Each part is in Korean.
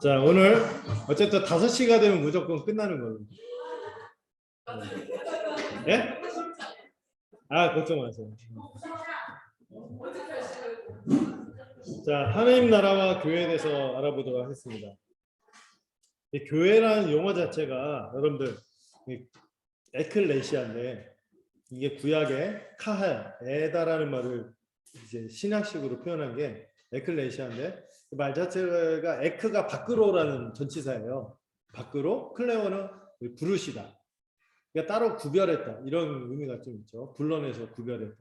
자, 오늘 어쨌든 5시가 되면 무조건 끝나는 거예요. 예? 아, 걱정 마세요. 자, 하나님 나라와 교회에 대해서 알아보도록 하겠습니다. 이 교회라는 용어 자체가 여러분들 에클레시아인데 이게 구약의 카하, 에다라는 말을 이제 신학식으로 표현한 게 에클레시아인데 그 말 자체가 에크가 밖으로라는 전치사예요. 밖으로, 클레오는 부르시다. 그러니까 따로 구별했다. 이런 의미가 좀 있죠. 불러내서 구별했다.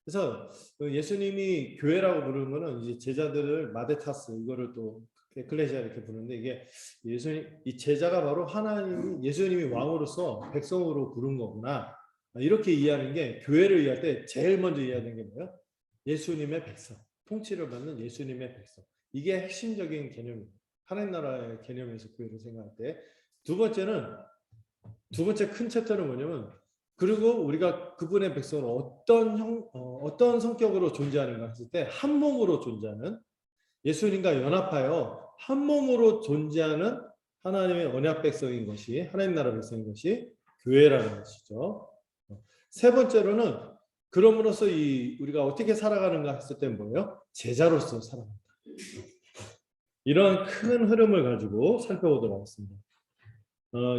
그래서 예수님이 교회라고 부르는 거는 이제 제자들을 마데타스 이거를 또 에클레시아 이렇게 부르는데 이게 예수님 이 제자가 바로 하나님이 예수님이 왕으로서 백성으로 부른 거구나. 이렇게 이해하는 게 교회를 이해할 때 제일 먼저 이해하는 게 뭐예요? 예수님의 백성. 통치를 받는 예수님의 백성. 이게 핵심적인 개념입니다. 하나님 나라의 개념에서 교회를 생각할 때. 두 번째 큰 챕터는 뭐냐면 그리고 우리가 그분의 백성을 어떤 성격으로 존재하는가 했을 때 한 몸으로 존재하는 예수님과 연합하여 한 몸으로 존재하는 하나님의 언약 백성인 것이 하나님 나라 백성인 것이 교회라는 것이죠. 세 번째로는 그럼으로써 우리가 어떻게 살아가는가 했을 때 뭐예요? 제자로서 살아간다. 이런 큰 흐름을 가지고 살펴보도록 하겠습니다.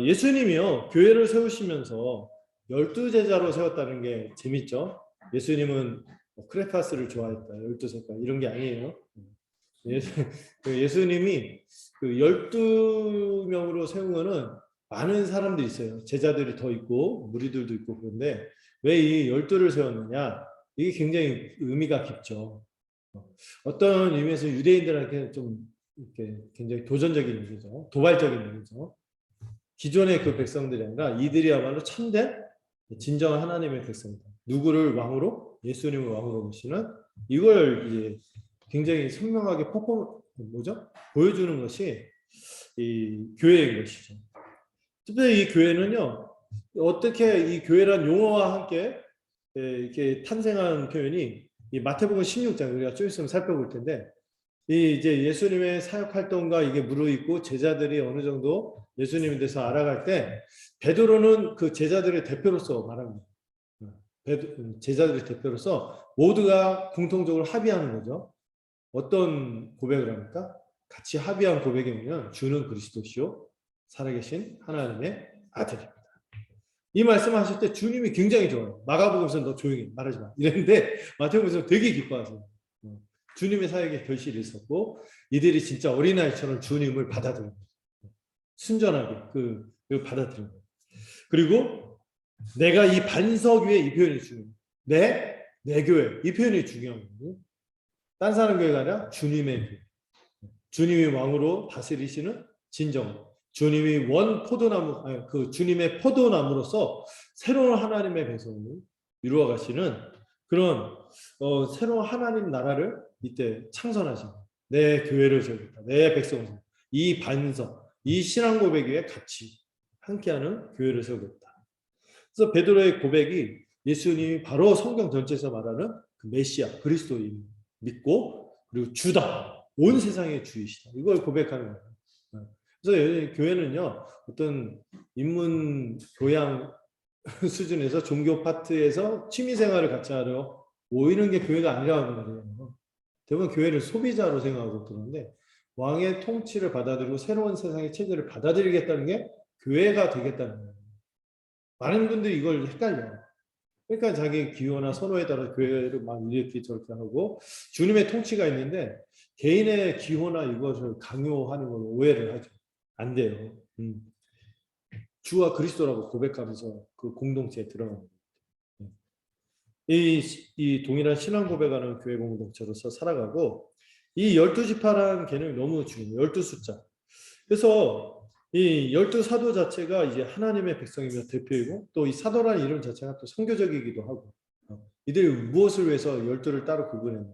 예수님이요 교회를 세우시면서 12제자로 세웠다는 게 재밌죠. 예수님은 크레파스를 좋아했다 12색깔 이런 게 아니에요. 예수님이 그 12명으로 세운 거는 많은 사람들이 있어요. 제자들이 더 있고 무리들도 있고. 그런데 왜 이 12를 세웠느냐, 이게 굉장히 의미가 깊죠. 어떤 의미에서 유대인들한테 좀 이렇게 굉장히 도전적인 얘기죠. 도발적인 얘기죠. 기존의 그 백성들이 아니라 이들이야말로 참된 진정한 하나님의 백성이다. 누구를 왕으로? 예수님을 왕으로 모시는, 이걸 이제 굉장히 선명하게 보여주는 것이 이 교회인 것이죠. 특별히 이 교회는요, 어떻게 이 교회란 용어와 함께 이렇게 탄생한 표현이 이 마태복음 16장 우리가 좀 있으면 살펴볼 텐데, 이 이제 예수님의 사역 활동과 이게 무르익고 제자들이 어느 정도 예수님에 대해서 알아갈 때 베드로는 그 제자들의 대표로서 말합니다. 제자들의 대표로서 모두가 공통적으로 합의하는 거죠. 어떤 고백을 합니까? 같이 합의한 고백이 뭐냐면 주는 그리스도시요 살아계신 하나님의 아들입니다. 이 말씀하실 때 주님이 굉장히 좋아요. 마가복음에서는 너 조용히 말하지 마 이랬는데 마태복음에서는 되게 기뻐하세요. 주님의 사역에 결실이 있었고 이들이 진짜 어린아이처럼 주님을 받아들여요. 순전하게 그 받아들여요. 그리고 내가 이 반석 위에, 이 표현이 중요해요. 내 교회, 이 표현이 중요한 거예요. 딴 사람 교회가 아니라 주님의 교회. 주님이 왕으로 다스리시는 진정. 주님이 주님의 포도나무로서 새로운 하나님의 백성을 이루어 가시는 그런 새로운 하나님 나라를 이때 창설하신 내 교회를 세우겠다. 내 백성을 세우겠다. 이 반석, 이 신앙 고백 위에 같이 함께하는 교회를 세우겠다. 그래서 베드로의 고백이 예수님이 바로 성경 전체에서 말하는 그 메시아, 그리스도인 믿고 그리고 주다. 온 세상의 주이시다. 이걸 고백하는 거예요. 그래서 교회는요, 어떤 인문 교양 수준에서 종교 파트에서 취미생활을 같이 하려 모이는 게 교회가 아니라고 말해요. 대부분 교회를 소비자로 생각하고 그러는데 왕의 통치를 받아들이고 새로운 세상의 체제를 받아들이겠다는 게 교회가 되겠다는 거예요. 많은 분들이 이걸 헷갈려요. 그러니까 자기 기호나 선호에 따라 교회를 막 이렇게 저렇게 하고 주님의 통치가 있는데 개인의 기호나 이것을 강요하는 걸 오해를 하죠. 안 돼요. 주와 그리스도라고 고백하면서 그 공동체에 들어갑니다. 이 동일한 신앙 고백하는 교회 공동체로서 살아가고 이 12지파라는 개념이 너무 중요해요. 12숫자. 그래서 이 12사도 자체가 이제 하나님의 백성이며 대표이고 또 이 사도라는 이름 자체가 또 선교적이기도 하고 이들이 무엇을 위해서 12를 따로 구분했느냐.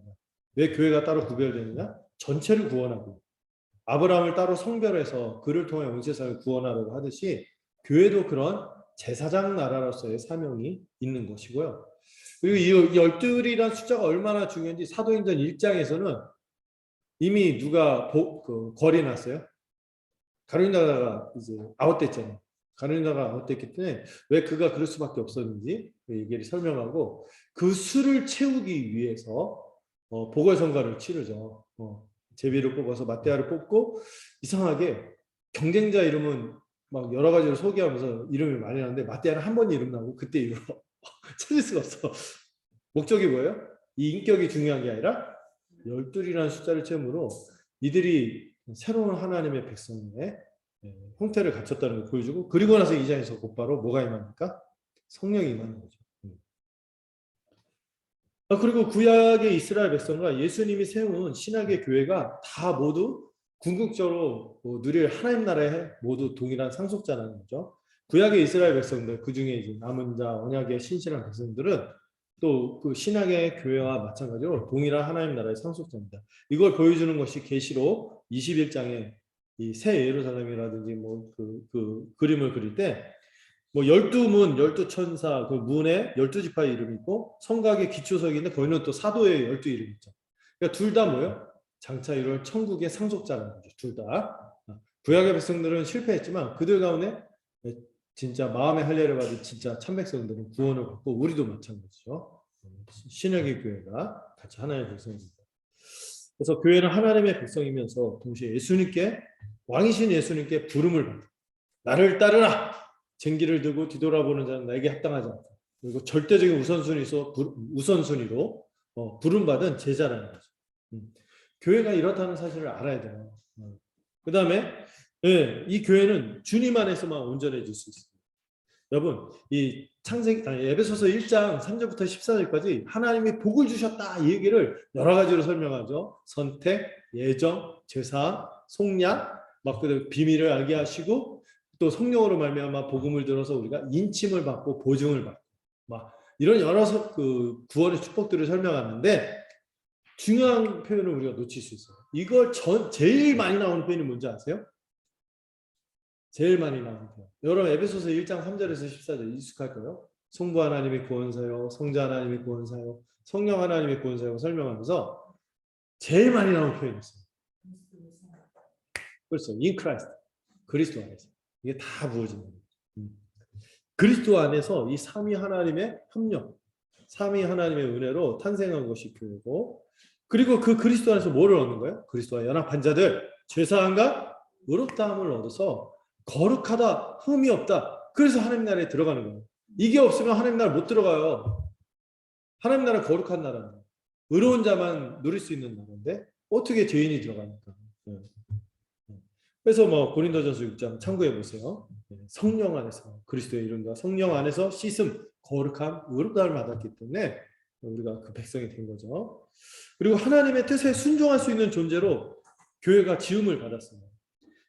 왜 교회가 따로 구별되느냐? 전체를 구원하고 아브라함을 따로 성별해서 그를 통해 온 세상을 구원하려고 하듯이 교회도 그런 제사장 나라로서의 사명이 있는 것이고요. 그리고 이 12이라는 숫자가 얼마나 중요한지 사도행전 1장에서는 이미 누가 거리 났어요? 가룟유다가 이제 아웃됐잖아요. 가룟유다가 아웃됐기 때문에 왜 그가 그럴 수밖에 없었는지 그 얘기를 설명하고 그 수를 채우기 위해서 보궐선거를 치르죠. 제비를 뽑아서 마띠아를 뽑고 이상하게 경쟁자 이름은 막 여러 가지로 소개하면서 이름이 많이 나는데 마띠아는 한 번 이름 나고 그때 이름 찾을 수가 없어. 목적이 뭐예요? 이 인격이 중요한 게 아니라 12이라는 숫자를 채우므로 이들이 새로운 하나님의 백성의 형태를 갖췄다는 걸 보여주고 그리고 나서 2장에서 곧바로 뭐가 임합니까? 성령이 임하는 거죠. 그리고 구약의 이스라엘 백성과 예수님이 세운 신약의 교회가 다 모두 궁극적으로 누릴 하나님 나라의 모두 동일한 상속자라는 거죠. 구약의 이스라엘 백성들, 그 중에 이제 남은 자, 언약의 신실한 백성들은 또 그 신약의 교회와 마찬가지로 동일한 하나님 나라의 상속자입니다. 이걸 보여주는 것이 계시록 21장에 이 새 예루살렘이라든지 뭐 그 그림을 그릴 때 뭐 12문, 12천사, 그 문에 12지파의 이름이 있고 성곽의 기초석인데 거기는 또 사도의 12 이름이 있죠. 그러니까 둘 다 뭐예요? 장차 이룰 천국의 상속자라는 거죠. 둘 다. 구약의 백성들은 실패했지만 그들 가운데 진짜 마음의 할례를 받은 진짜 참백성들은 구원을 받고 우리도 마찬가지죠. 신약의 교회가 같이 하나의 백성입니다. 그래서 교회는 하나님의 백성이면서 동시에 예수님께 왕이신 예수님께 부름을 받다. 나를 따르라. 쟁기를 들고 뒤돌아보는 자는 나에게 합당하지 않다. 그리고 절대적인 우선순위로 부름받은 제자라는 거죠. 교회가 이렇다는 사실을 알아야 돼요. 그 다음에 이 교회는 주님 안에서만 온전해질 수 있습니다. 여러분, 이 에베소서 1장 3절부터 14절까지 하나님이 복을 주셨다 이 얘기를 여러 가지로 설명하죠. 선택, 예정, 제사, 속량, 막 그 비밀을 알게 하시고 또 성령으로 말미암아 복음을 들어서 우리가 인침을 받고 보증을 받고 막 이런 여러 그 구원의 축복들을 설명하는데 중요한 표현을 우리가 놓칠 수 있어요. 이걸 제일 많이 나오는 표현이 뭔지 아세요? 제일 많이 나오는 표현. 여러분 에베소서 1장 3절에서 14절 익숙할 거예요. 성부 하나님의 구원사요, 성자 하나님의 구원사요, 성령 하나님의 구원사요 설명하면서 제일 많이 나오는 표현이 있어요. 그렇죠. In Christ. 그리스도 안에서. 이게 다 부어집니다. 그리스도 안에서 이 삼위 하나님의 협력, 삼위 하나님의 은혜로 탄생한 것이 교회고 그리고 그 그리스도 안에서 뭐를 얻는 거예요? 그리스도와 연합한 자들 죄사함과 의롭다함을 얻어서 거룩하다, 흠이 없다. 그래서 하나님 나라에 들어가는 거예요. 이게 없으면 하나님 나라 못 들어가요. 하나님 나라 거룩한 나라는 의로운 자만 누릴 수 있는 나라인데 어떻게 죄인이 들어가니까. 그래서 뭐 고린도전서 6장 참고해 보세요. 성령 안에서 그리스도의 이름과 성령 안에서 씻음, 거룩함, 의롭다를 받았기 때문에 우리가 그 백성이 된 거죠. 그리고 하나님의 뜻에 순종할 수 있는 존재로 교회가 지음을 받았어요.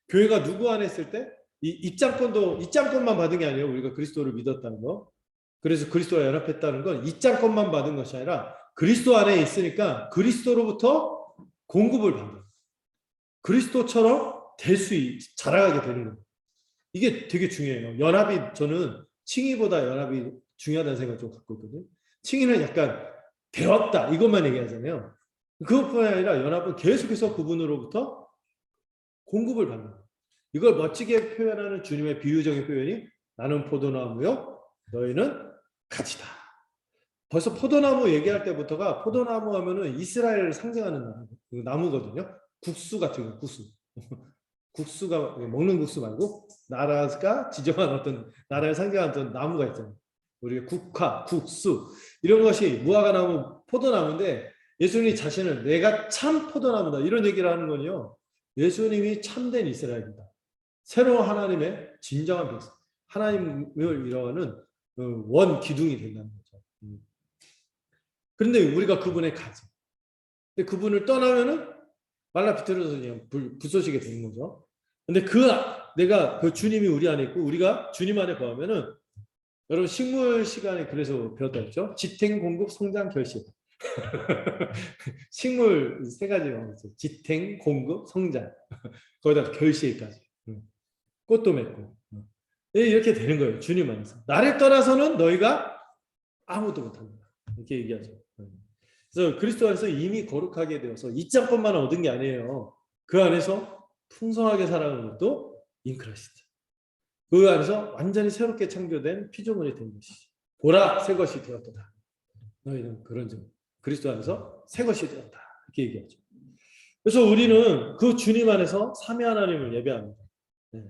교회가 누구 안에 있을 때 이 입장권만 받은 게 아니에요. 우리가 그리스도를 믿었다는 거. 그래서 그리스도와 연합했다는 건 입장권만 받은 것이 아니라 그리스도 안에 있으니까 그리스도로부터 공급을 받는 그리스도처럼 자라가게 되는 거예요. 이게 되게 중요해요. 연합이 저는 칭의보다 연합이 중요하다는 생각을 좀 갖고 있거든요. 칭의는 약간 배웠다 이것만 얘기하잖아요. 그것뿐 아니라 연합은 계속해서 그분으로부터 공급을 받는 거예요. 이걸 멋지게 표현하는 주님의 비유적인 표현이 나는 포도나무요 너희는 가지다. 벌써 포도나무 얘기할 때부터가 포도나무 하면은 이스라엘을 상징하는 나무거든요. 국수 같은 거, 국수. 국수가 먹는 국수 말고 나라가 지정한 어떤 나라를 상징하는 어떤 나무가 있잖아요. 우리가 국화, 국수 이런 것이 무화과 나무, 포도나무인데 예수님이 자신을 내가 참 포도나무다 이런 얘기를 하는 건요. 예수님이 참된 이스라엘이다. 새로운 하나님의 진정한 백성, 하나님을 이뤄가는 원 기둥이 된다는 거죠. 그런데 우리가 그분의 가지. 근데 그분을 떠나면은 말라 비틀어서 그냥 부서지게 되는 거죠. 근데 내가 그 주님이 우리 안에 있고 우리가 주님 안에 거하면은 여러분 식물 시간에 그래서 배웠다 했죠. 지탱, 공급, 성장, 결실. 식물 세 가지가 있어요. 지탱, 공급, 성장. 거기다 결실까지. 꽃도 맺고. 이렇게 되는 거예요. 주님 안에서. 나를 떠나서는 너희가 아무것도 못합니다. 이렇게 얘기하죠. 그래서 그리스도 안에서 이미 거룩하게 되어서 입장권만 얻은 게 아니에요. 그 안에서 풍성하게 살아가는 것도 인크라시트. 그 안에서 완전히 새롭게 창조된 피조물이 된 것이지. 보라 새 것이 되었다. 너희는 그런 점. 그리스도 안에서 새 것이 되었다. 이렇게 얘기하죠. 그래서 우리는 그 주님 안에서 삼위 하나님을 예배합니다. 네.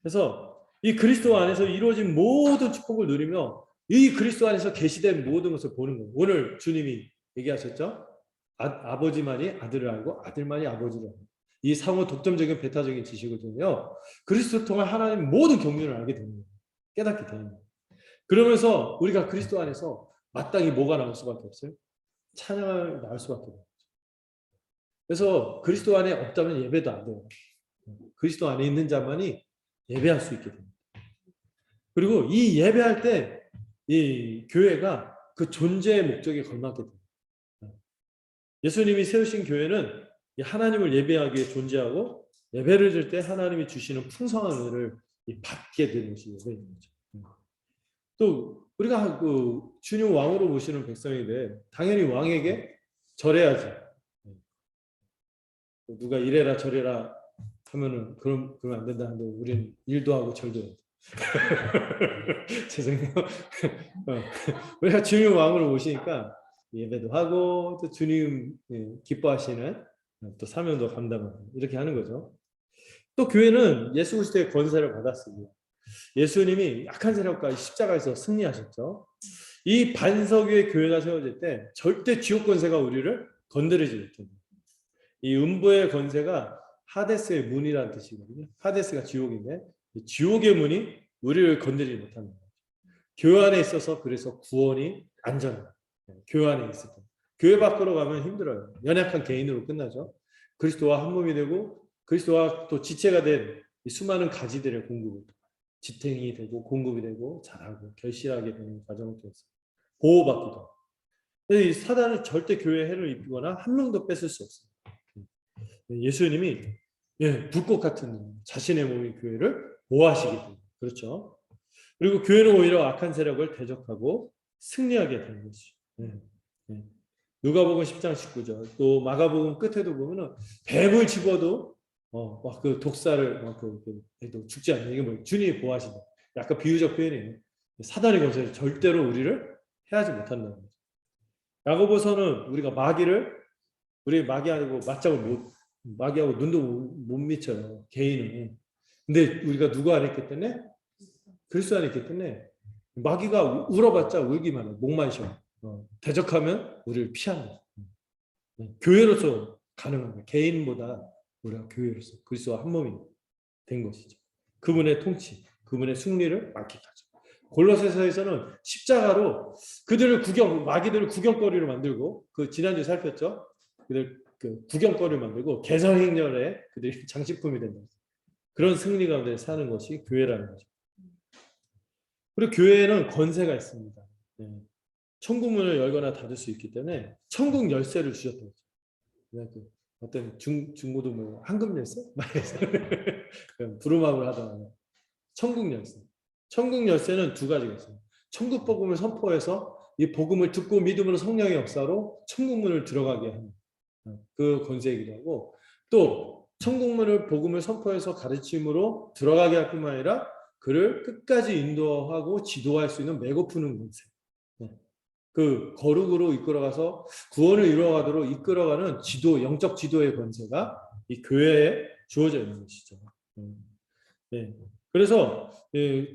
그래서 이 그리스도 안에서 이루어진 모든 축복을 누리며 이 그리스도 안에서 계시된 모든 것을 보는 거예요. 오늘 주님이 얘기하셨죠? 아버지만이 아들을 알고 아들만이 아버지를 알고. 이 상호 독점적인 배타적인 지식을 통하여 그리스도 통한 하나님 모든 경륜을 알게 되는 거예요. 깨닫게 되는 거예요. 그러면서 우리가 그리스도 안에서 마땅히 뭐가 나올 수밖에 없어요? 찬양을 나올 수밖에 없어요. 그래서 그리스도 안에 없다면 예배도 안 돼요. 그리스도 안에 있는 자만이 예배할 수 있게 됩니다. 그리고 이 예배할 때 이 교회가 그 존재의 목적에 걸맞게 됩니다. 예수님이 세우신 교회는 하나님을 예배하기 위해 존재하고 예배를 줄 때 하나님이 주시는 풍성한 은혜를 받게 되는 것이 예배인 거죠. 또 우리가 그 주님 왕으로 모시는 백성인데 당연히 왕에게 절해야지. 누가 이래라 저래라 하면은 그러면 안 된다는데 우리는 일도 하고 절도 해요. 죄송해요. 우리가 주님 왕으로 모시니까 예배도 하고 또 주님 기뻐하시는 또 사명도 감당하고 이렇게 하는 거죠. 또 교회는 예수 그리스도의 권세를 받았습니다. 예수님이 약한 세력과 십자가에서 승리하셨죠. 이 반석 위에 교회가 세워질 때 절대 지옥 권세가 우리를 건드리지 못합니다. 이 음부의 권세가 하데스의 문이라는 뜻이거든요. 하데스가 지옥인데 지옥의 문이 우리를 건드리지 못합니다. 교회 안에 있어서 그래서 구원이 안전합니다. 교회 안에 있을 때. 교회 밖으로 가면 힘들어요. 연약한 개인으로 끝나죠. 그리스도와 한 몸이 되고 그리스도와 또 지체가 된 수많은 가지들의 공급을 지탱이 되고 공급이 되고 자라고 결실하게 되는 과정을 통해서 보호받기도 하고. 이 사단은 절대 교회에 해를 입히거나 한 명도 뺏을 수 없습니다. 예수님이 불꽃 같은 자신의 몸인 교회를 보호하시기 때문에 그렇죠. 그리고 교회는 오히려 악한 세력을 대적하고 승리하게 되는 것이죠. 누가복음 10장 19절 또 마가복음 끝에도 보면은 뱀을 집어도 막 그 독사를 해도 죽지 않는 이게 뭐 주님이 보호하신다. 약간 비유적 표현이에요. 사단의 권세를 절대로 우리를 해하지 못한다는 거죠. 야고보서는 우리가 우리 마귀하고 맞잡을 마귀하고 눈도 못 미쳐요. 개인은. 근데 우리가 누구 안에 있기 때문에 그리스도 안에 있기 때문에 마귀가 울어봤자 울기만 해. 목만 쉬어. 대적하면 우리를 피합니다. 교회로서 가능한 거예요. 개인보다 우리가 교회로서 그리스도와 한 몸이 된 것이죠. 그분의 통치, 그분의 승리를 만끽하죠. 골로새서에서는 십자가로 마귀들을 구경거리로 만들고 그 지난주에 살폈죠. 그들 그 구경거리를 만들고 개성행렬에 그들이 장식품이 된다. 그런 승리 가운데 사는 것이 교회라는 거죠. 그리고 교회에는 권세가 있습니다. 천국 문을 열거나 닫을 수 있기 때문에 천국 열쇠를 주셨던 거죠. 어떤 중고도 뭐 황금 열쇠? 부루마블 하다가 천국 열쇠. 천국 열쇠는 두 가지가 있어요. 천국 복음을 선포해서 이 복음을 듣고 믿음으로 성령의 역사로 천국 문을 들어가게 하는 그 권세이기도 하고 또 천국 문을 복음을 선포해서 가르침으로 들어가게 할 뿐만 아니라 그를 끝까지 인도하고 지도할 수 있는 메고푸는 권세. 그 거룩으로 이끌어가서 구원을 이루어가도록 이끌어가는 영적 지도의 권세가 이 교회에 주어져 있는 것이죠. 그래서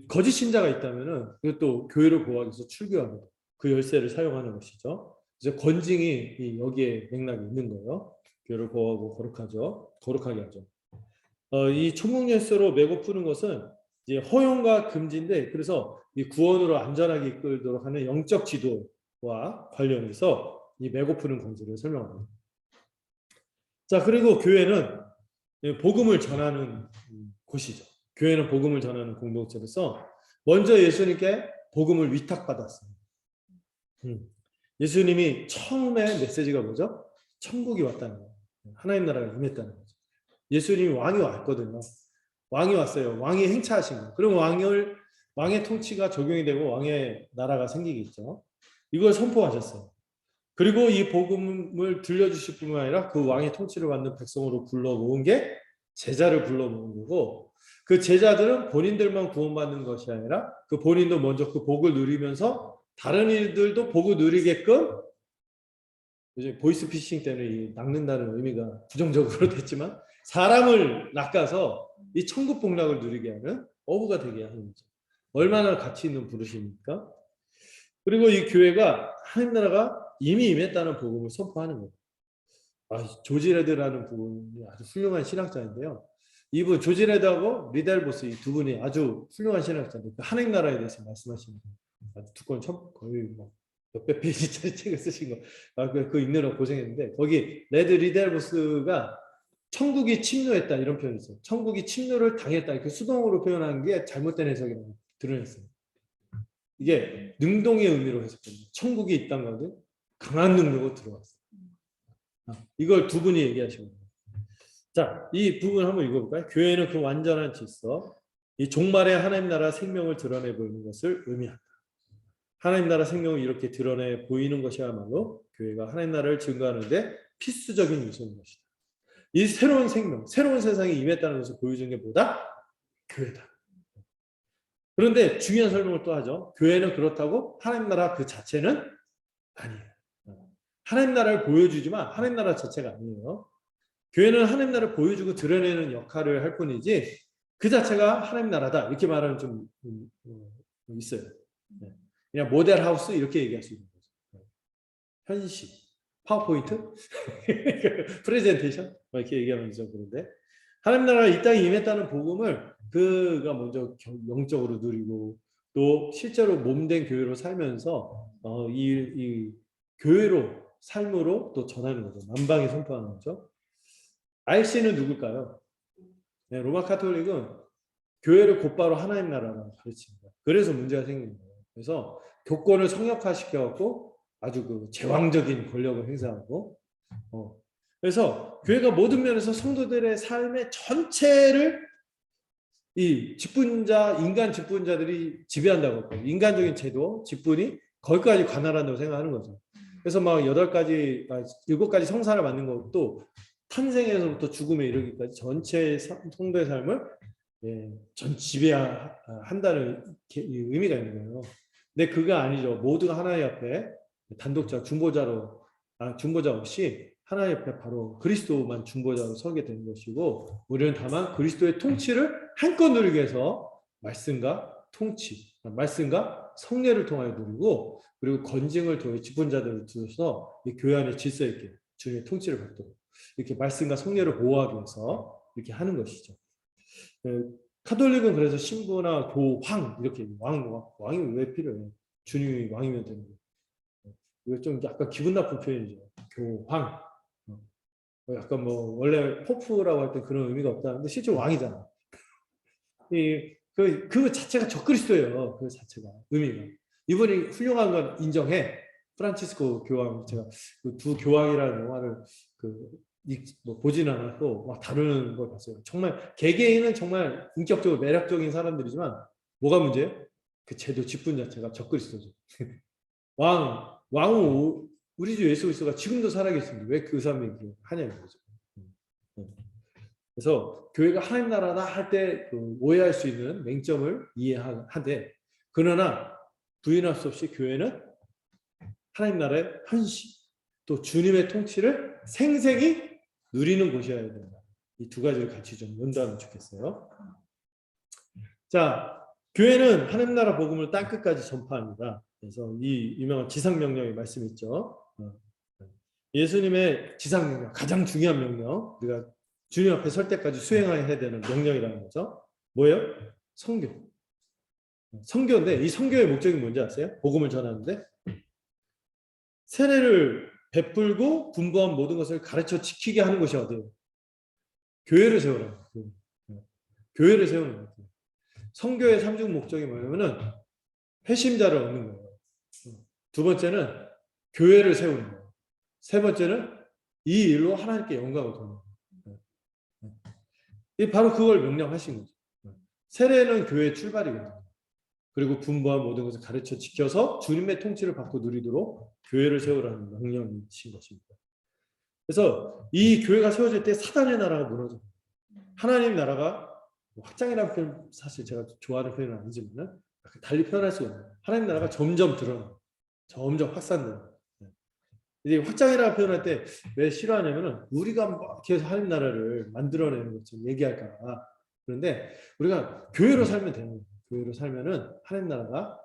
거짓 신자가 있다면은 또 교회를 보호하기 위해서 출교합니다. 그 열쇠를 사용하는 것이죠. 그래서 권징이 여기에 맥락이 있는 거예요. 교회를 보호하고 거룩하게 하죠. 이 천국 열쇠로 메고 푸는 것은 이제 허용과 금지인데 그래서 이 구원으로 안전하게 이끌도록 하는 영적 지도와 관련해서 이 메고 푸는 권세를 설명합니다. 자, 그리고 교회는 복음을 전하는 곳이죠. 교회는 복음을 전하는 공동체로서 먼저 예수님께 복음을 위탁받았습니다. 예수님이 처음에 메시지가 뭐죠? 천국이 왔다는 거예요. 하나님 나라가 임했다는 거죠. 예수님이 왕이 왔거든요. 왕이 왔어요. 왕이 행차하신 거예요. 그럼 왕의 통치가 적용이 되고 왕의 나라가 생기겠죠. 이걸 선포하셨어요. 그리고 이 복음을 들려주실 뿐만 아니라 그 왕의 통치를 받는 백성으로 불러 모은 게 제자를 불러 모은 거고, 그 제자들은 본인들만 구원받는 것이 아니라 그 본인도 먼저 그 복을 누리면서 다른 이들도 복을 누리게끔, 요즘 보이스피싱 때문에 이 낚는다는 의미가 부정적으로 됐지만 사람을 낚아서 이 천국 복락을 누리게 하는 어부가 되게 하는 거죠. 얼마나 가치 있는 부르심입니까? 그리고 이 교회가 하나님 나라가 이미 임했다는 복음을 선포하는 거예요. 조지 레드라는 분이 아주 훌륭한 신학자인데요. 이분 조지 레드하고 리델 보스 이 두 분이 아주 훌륭한 신학자인데 하나님 나라에 대해서 말씀하시는 거예요. 두권 거의 뭐 몇백 페이지짜리 책을 쓰신 거. 그 읽느라 고생했는데 거기 레드 리델 보스가 천국이 침노했다 이런 표현이 있어요. 천국이 침노를 당했다 이렇게 수동으로 표현한 게 잘못된 해석이라고 드러냈어요. 이게 능동의 의미로 해석됩니다. 천국이 있다는 건데 강한 능력으로 들어왔어요. 이걸 두 분이 얘기하시고, 자, 이 부분 한번 읽어볼까요? 교회는 그 완전한 질서, 이 종말의 하나님 나라 생명을 드러내 보이는 것을 의미한다. 하나님 나라 생명을 이렇게 드러내 보이는 것이야말로 교회가 하나님 나라를 증거하는데 필수적인 요소인 것이다. 이 새로운 생명, 새로운 세상이 임했다는 것을 보여주는 게 뭐다? 교회다. 그런데 중요한 설명을 또 하죠. 교회는 그렇다고 하나님 나라 그 자체는 아니에요. 하나님 나라를 보여주지만 하나님 나라 자체가 아니에요. 교회는 하나님 나라를 보여주고 드러내는 역할을 할 뿐이지 그 자체가 하나님 나라다 이렇게 말하는 좀 있어요. 그냥 모델 하우스 이렇게 얘기할 수 있는 거죠. 현실, 파워포인트, 프레젠테이션 이렇게 얘기하면 좀 그런데 하나님 나라가 이 땅에 임했다는 복음을 그가 먼저 영적으로 누리고 또 실제로 몸된 교회로 살면서 이 교회로 삶으로 또 전하는 거죠. 만방에 선포하는 거죠. RC는 누굴까요? 네, 로마 카톨릭은 교회를 곧바로 하나님 나라라고 가르칩니다. 그래서 문제가 생긴 거예요. 그래서 교권을 성역화시켜갖고 아주 그 제왕적인 권력을 행사하고, 그래서 교회가 모든 면에서 성도들의 삶의 전체를 이 직분자, 인간 직분자들이 지배한다고 해요. 인간적인 제도, 직분이 거기까지 관할한다고 생각하는 거죠. 그래서 막 7가지 성사를 만든 것도 탄생에서부터 죽음에 이르기까지 전체 성도의 삶을 전 지배한다는 의미가 있는 거예요. 근데 그게 아니죠. 모두가 하나님 앞에 단독자, 중보자 없이 하나님 앞에 바로 그리스도만 중보자로 서게 되는 것이고, 우리는 다만 그리스도의 통치를 한껏 누리기 위해서 말씀과 통치, 말씀과 성례를 통하여 누리고, 그리고 건징을 통해 직분자들을 두어서 이 교회 안에 질서 있게 주님의 통치를 받도록 이렇게 말씀과 성례를 보호하기 위해서 이렇게 하는 것이죠. 카톨릭은 그래서 신부나 교황 이렇게 왕이 왜 필요해요? 주님이 왕이면 되는 거예요. 이거 좀 약간 기분 나쁜 표현이죠. 교황. 약간 뭐 원래 포프라고 할 때 그런 의미가 없다. 근데 실제 왕이잖아. 그 자체가 적그리스도예요. 그 자체가 의미가. 이분이 훌륭한 건 인정해. 프란치스코 교황, 제가 그 두 교황이라는 영화를 뭐 보진 않았고 막 다루는 걸 봤어요. 정말 개개인은 정말 인격적으로 매력적인 사람들이지만 뭐가 문제예요? 그 제도 직분 자체가 적그리스도죠. 왕은 우리 주 예수 그리스도가 지금도 살아계신데 왜 그 사람이 하냐는 거죠. 그래서 교회가 하나님 나라다 할 때 오해할 수 있는 맹점을 이해하되, 그러나 부인할 수 없이 교회는 하나님 나라의 헌신, 또 주님의 통치를 생생히 누리는 곳이어야 된다. 이 두 가지를 같이 좀 연다면 좋겠어요. 자, 교회는 하나님 나라 복음을 땅끝까지 전파합니다. 그래서 이 유명한 지상명령의 말씀 있죠. 예수님의 지상명령, 가장 중요한 명령, 우리가 주님 앞에 설 때까지 수행해야 되는 명령이라는 거죠. 뭐예요? 선교. 선교인데 이 선교의 목적이 뭔지 아세요? 복음을 전하는데 세례를 베풀고 분부한 모든 것을 가르쳐 지키게 하는 것이 어디예요? 교회를 세우는 거예요. 교회를 세우는 거예요. 선교의 3중 목적이 뭐냐면은 회심자를 얻는 거예요. 두 번째는 교회를 세우는 거예요. 세 번째는 이 일로 하나님께 영광을 돌리는 거예요. 바로 그걸 명령하신 거죠. 세례는 교회의 출발이거든요. 그리고 분부한 모든 것을 가르쳐 지켜서 주님의 통치를 받고 누리도록 교회를 세우라는 명령이신 것입니다. 그래서 이 교회가 세워질 때 사단의 나라가 무너져요. 하나님 나라가 확장이라는 표현 사실 제가 좋아하는 표현은 아니지만 달리 표현할 수가 없어요. 하나님 나라가 점점 드러나요. 점점 확산돼요. 이제 확장이라고 표현할 때 왜 싫어하냐면은 우리가 막 계속 하나님 나라를 만들어내는 것처럼 얘기할까. 그런데 우리가 교회로 살면 되는 거예요. 교회로 살면은 하나님 나라가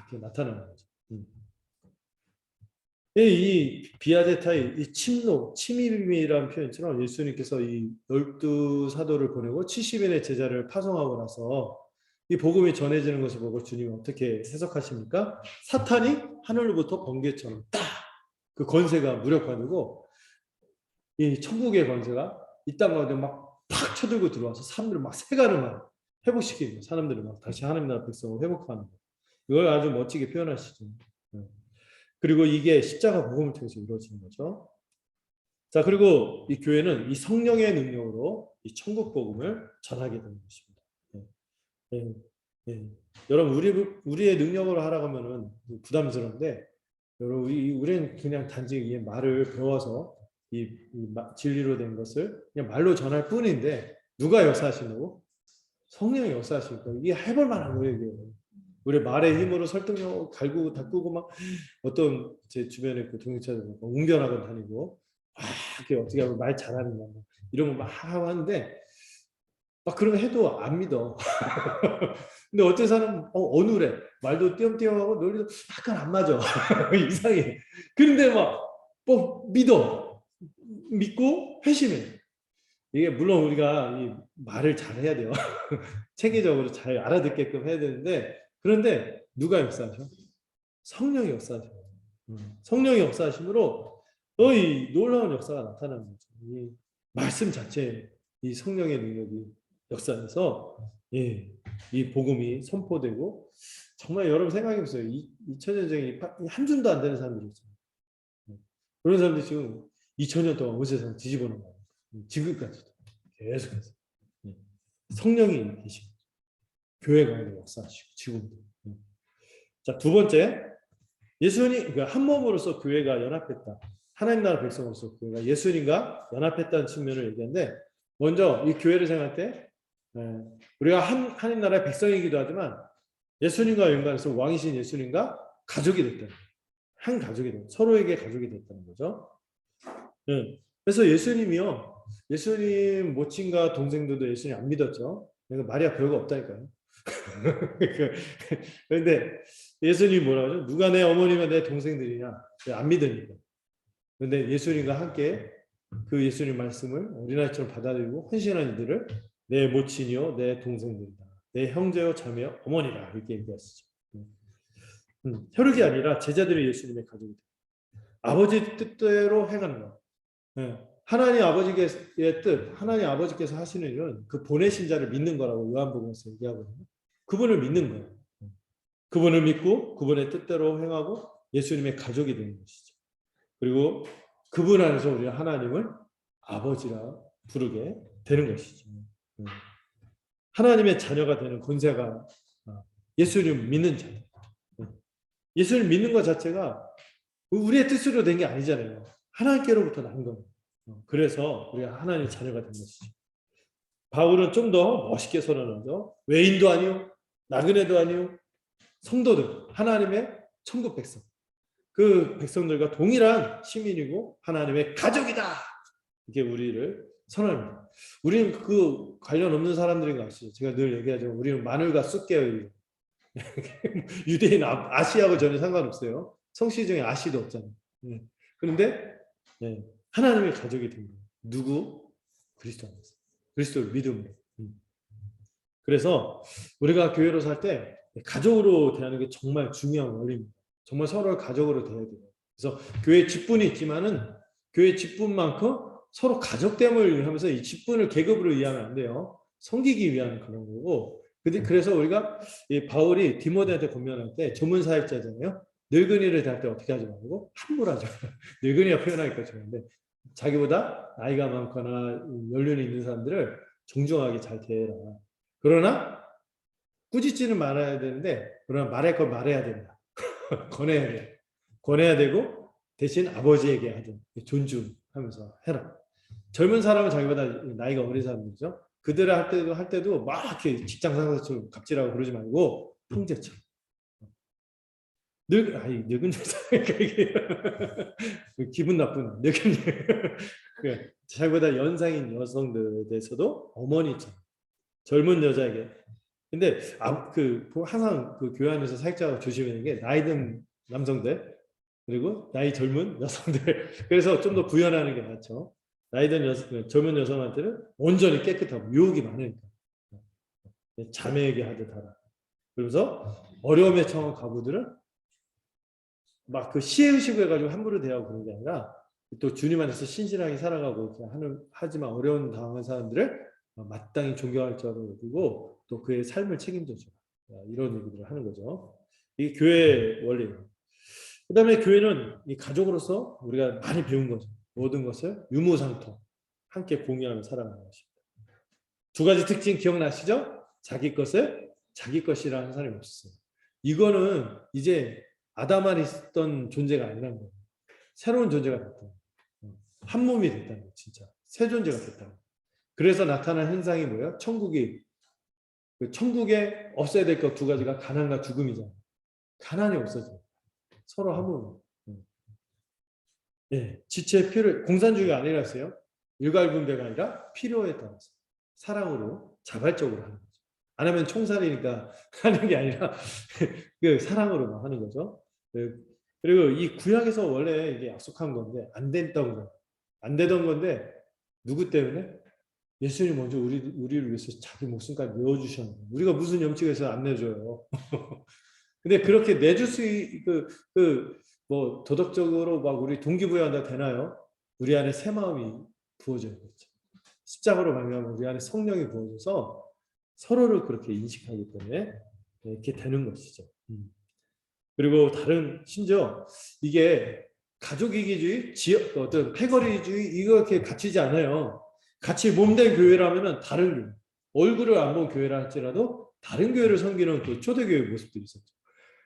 이렇게 나타나는 거죠. 이 비아제타의 이 침노, 침입이라는 표현처럼 예수님께서 이 12사도를 보내고 70인의 제자를 파송하고 나서 이 복음이 전해지는 것을 보고 주님이 어떻게 해석하십니까? 사탄이 하늘로부터 번개처럼 딱 그 권세가 무력화되고 이 천국의 권세가 이 땅 가운데 막 팍 쳐들고 들어와서 사람들을 막 세간을 막 회복시키는 거예요. 사람들을 막 다시 하나님 나라 백성을 회복하는 거예요. 이걸 아주 멋지게 표현하시죠. 그리고 이게 십자가 복음을 통해서 이루어지는 거죠. 자, 그리고 이 교회는 이 성령의 능력으로 이 천국 복음을 전하게 되는 것입니다. 예, 예. 여러분, 우리의 능력으로 하라고 하면은 부담스러운데, 여러분, 우리는 그냥 단지 이 말을 배워서 진리로 된 것을 그냥 말로 전할 뿐인데, 누가 역사하시냐고? 성령이 역사하시니까 이게 해볼 만한 거예요, 이게. 우리 말의 힘으로 설득력 갈구고 닦고 막 어떤 제 주변에 그 동행자들 웅변학원 다니고 이렇게 어떻게 하면 말 잘하는 거 이런 거 막 하는데 막 그런 거 해도 안 믿어. 근데 어떤 사람은 어눌해. 말도 띄엄띄엄하고 논리도 약간 안 맞아. 이상해. 그런데 막 믿어. 믿고 회심해. 이게 물론 우리가 이 말을 잘 해야 돼요. 체계적으로 잘 알아듣게끔 해야 되는데 그런데 누가 역사하셔? 성령이 역사하셔. 성령이 역사하심으로 이 놀라운 역사가 나타나는 거죠. 이 말씀 자체에 이 성령의 능력이 역사해서 이 복음이 선포되고 정말 여러분 생각해 보세요. 2000년 전에 한 줌도 안 되는 사람들이 있어요. 그런 사람들이 지금 2000년 동안 온 세상 뒤집어 놓은 거예요. 지금까지도 계속해서 성령이 계시고 교회 가운데 역사하시고 지금도. 자, 두 번째, 예수님 한 몸으로서 교회가 연합했다. 하나님 나라 백성으로서 교회가 예수님과 연합했다는 측면을 얘기하는데 먼저 이 교회를 생각할 때 우리가 하나님 나라의 백성이기도 하지만 예수님과 연관해서 왕이신 예수님과 가족이 됐다. 한 가족이 됐다. 서로에게 가족이 됐다는 거죠. 그래서 예수님 모친과 동생들도 예수님 안 믿었죠. 그러니까 마리아 별거 없다니까요. 그런데 예수님이 뭐라고 하죠? 누가 내 어머니면 내 동생들이냐? 안 믿으니까. 그런데 예수님과 함께 그 예수님 말씀을 어린아이처럼 받아들이고 헌신한 이들을 내 모친이요 내 동생들이다. 내 형제요 자매요 어머니다. 이렇게 얘기하시죠. 혈육이 아니라 제자들이 예수님의 가족이 돼. 아버지 뜻대로 행하는 거. 하나님 아버지의 뜻, 하나님 아버지께서 하시는 일은 그 보내신 자를 믿는 거라고 요한복음에서 얘기하거든요. 그분을 믿는 거예요. 그분을 믿고 그분의 뜻대로 행하고 예수님의 가족이 되는 것이죠. 그리고 그분 안에서 우리가 하나님을 아버지라 부르게 되는 것이죠. 하나님의 자녀가 되는 권세가 예수님 믿는 자. 예수님 믿는 것 자체가 우리의 뜻으로 된 게 아니잖아요. 하나님께로부터 난 겁니다. 그래서 우리가 하나님의 자녀가 된 것이죠. 바울은 좀 더 멋있게 선언하죠. 외인도 아니요, 나그네도 아니요, 성도들, 하나님의 천국 백성. 그 백성들과 동일한 시민이고 하나님의 가족이다. 이게 우리를 선언합니다. 우리는 그 관련 없는 사람들인 거 아시죠? 제가 늘 얘기하죠. 우리는 마늘과 쑥개예요. 유대인 아시하고 전혀 상관없어요. 성씨 중에 아시도 없잖아요. 그런데 하나님의 가족이 된 거예요. 누구? 그리스도 안에서. 그리스도를 믿음으로. 그래서 우리가 교회로 살 때 가족으로 대하는 게 정말 중요한 원리입니다. 정말 서로를 가족으로 대해야 돼요. 그래서 교회 직분이 있지만은 교회 직분만큼 서로 가족됨을 하면서 이 직분을 계급으로 이해하면 안 돼요. 섬기기 위한 그런 거고. 그래서 우리가 바울이 디모데한테 권면할 때 전문 사역자잖아요. 늙은이를 대할 때 어떻게 하지 말고 함부로 하죠. 늙은이가 표현하기가 좋은데 자기보다 나이가 많거나 연륜이 있는 사람들을 존중하게 잘 대해라. 그러나 꾸짖지는 말아야 되는데 그러나 말할 걸 말해야 된다. 권해야 돼. 권해야 되고 대신 아버지에게 하든 존중하면서 해라. 젊은 사람은 자기보다 나이가 어린 사람들이죠. 그들을 할 때도 막 이렇게 직장 상사처럼 갑질하고 그러지 말고 형제처럼. 늙은 여자 기분 나쁜 늙은 자기보다 연상인 여성들에 대해서도 어머니처럼 젊은 여자에게. 근데 항상 그 교회 안에서 살짝 조심해야 되는 게 나이 든 남성들 그리고 나이 젊은 여성들 그래서 좀 더 구현하는 게 낫죠. 나이 든 젊은 여성한테는 온전히 깨끗하고 유혹이 많으니까 자매에게 하듯 하라. 그러면서 어려움에 처한 가부들은 막 그 시혜의식을 가지고 함부로 대하고 그런 게 아니라 또 주님 안에서 신실하게 살아가고 하지만 어려운 당한 사람들을 마땅히 존경할 줄 알고 또 그의 삶을 책임져줘. 이런 얘기들을 하는 거죠. 이게 교회의 원리예요. 그 다음에 교회는 이 가족으로서 우리가 많이 배운 거죠. 모든 것을 유무상통 함께 공유하며 살아가는 것입니다. 두 가지 특징 기억나시죠? 자기 것을 자기 것이라 하는 사람이 없었어요. 이거는 이제 아담안에 있었던 존재가 아니란 거예요. 새로운 존재가 됐다. 한 몸이 됐다는 거예요. 진짜 새 존재가 됐다는 거예요. 그래서 나타난 현상이 뭐예요? 천국에 없어야 될 것 두 가지가 가난과 죽음이잖아요. 가난이 없어져. 서로 한 몸. 예, 지체의 필요, 공산주의가 아니라 했어요. 일괄분배가 아니라 필요에 따라서 사랑으로 자발적으로 하는 거죠. 안 하면 총살이니까 하는 게 아니라 그 사랑으로만 하는 거죠. 그리고 이 구약에서 원래 이게 약속한 건데 안 됐던 거, 안 되던 건데 누구 때문에? 예수님 먼저 우리를 위해서 자기 목숨까지 내어주셨는데 우리가 무슨 염치가 있어서 안 내줘요. 근데 그렇게 내줄 수 뭐 도덕적으로 막 우리 동기부여한다 되나요? 우리 안에 새 마음이 부어져야 되죠. 십자가로 말미암아 우리 안에 성령이 부어져서 서로를 그렇게 인식하기 때문에 이렇게 되는 것이죠. 그리고 심지어 이게 가족 이기주의, 어떤 패거리주의 이거 이렇게 갖추지 않아요. 같이 몸된 교회라면은 다른 교회, 얼굴을 안 본 교회라 할지라도 다른 교회를 섬기는 그 초대교회 모습들이 있었죠.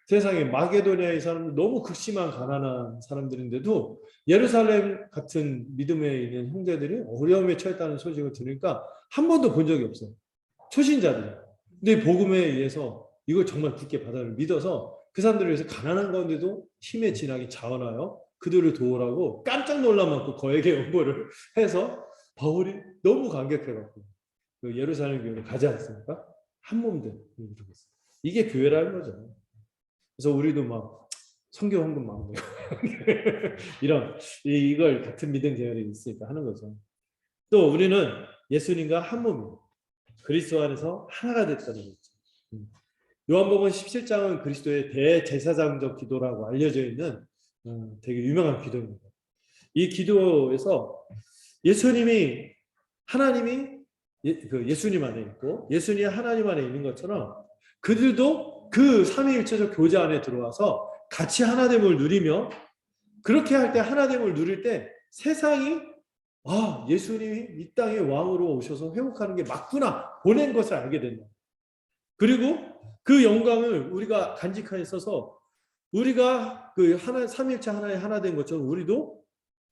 세상에 마게도냐의 사람들 너무 극심한 가난한 사람들인데도 예루살렘 같은 믿음에 있는 형제들이 어려움에 처했다는 소식을 들으니까 한 번도 본 적이 없어요. 초신자들. 근데 복음에 의해서 이걸 정말 굳게 받아를 믿어서 그 사람들을 위해서 가난한 가운데도 힘에 지나게 자원하여 그들을 도우라고 깜짝 놀라만큼 거액의 연보를 해서 바울이 너무 감격해갖고 그 예루살렘 교회를 가지 않습니까? 한 몸된 이게 교회라는 거죠. 그래서 우리도 막 선교 헌금 막 이걸 같은 믿음 계열이 있으니까 하는 거죠. 또 우리는 예수님과 한 몸이에요. 그리스도 안에서 하나가 됐다는 거죠. 요한복음 17장은 그리스도의 대제사장적 기도라고 알려져 있는 되게 유명한 기도입니다. 이 기도에서 하나님이 예수님 안에 있고 예수님이 하나님 안에 있는 것처럼 그들도 그 삼위일체적 교제 안에 들어와서 같이 하나됨을 누리며 그렇게 할 때 하나됨을 누릴 때 세상이 예수님이 이 땅에 왕으로 오셔서 회복하는 게 맞구나 보낸 것을 알게 된다. 그리고 그 영광을 우리가 간직하에 써서 우리가 그 삼위일체 하나에 하나 된 것처럼 우리도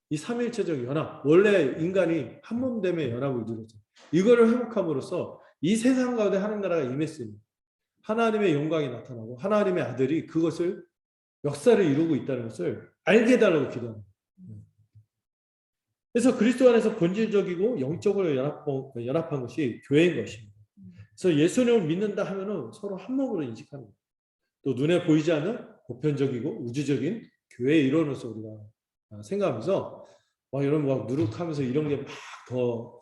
이 삼위일체적 연합, 원래 인간이 한 몸됨의 연합을 누렸죠. 이거를 회복함으로써 이 세상 가운데 하나님 나라가 임했으니 하나님의 영광이 나타나고 하나님의 아들이 그것을 역사를 이루고 있다는 것을 알게 해달라고 기도합니다. 그래서 그리스도 안에서 본질적이고 영적으로 연합한 것이 교회인 것입니다. 그래서 예수님을 믿는다 하면은 서로 한 몸으로 인식하는 거예요. 또 눈에 보이지 않는 보편적이고 우주적인 교회의 일원으로서 우리가 생각하면서 여러분 막 누룩하면서 이런 게 막 더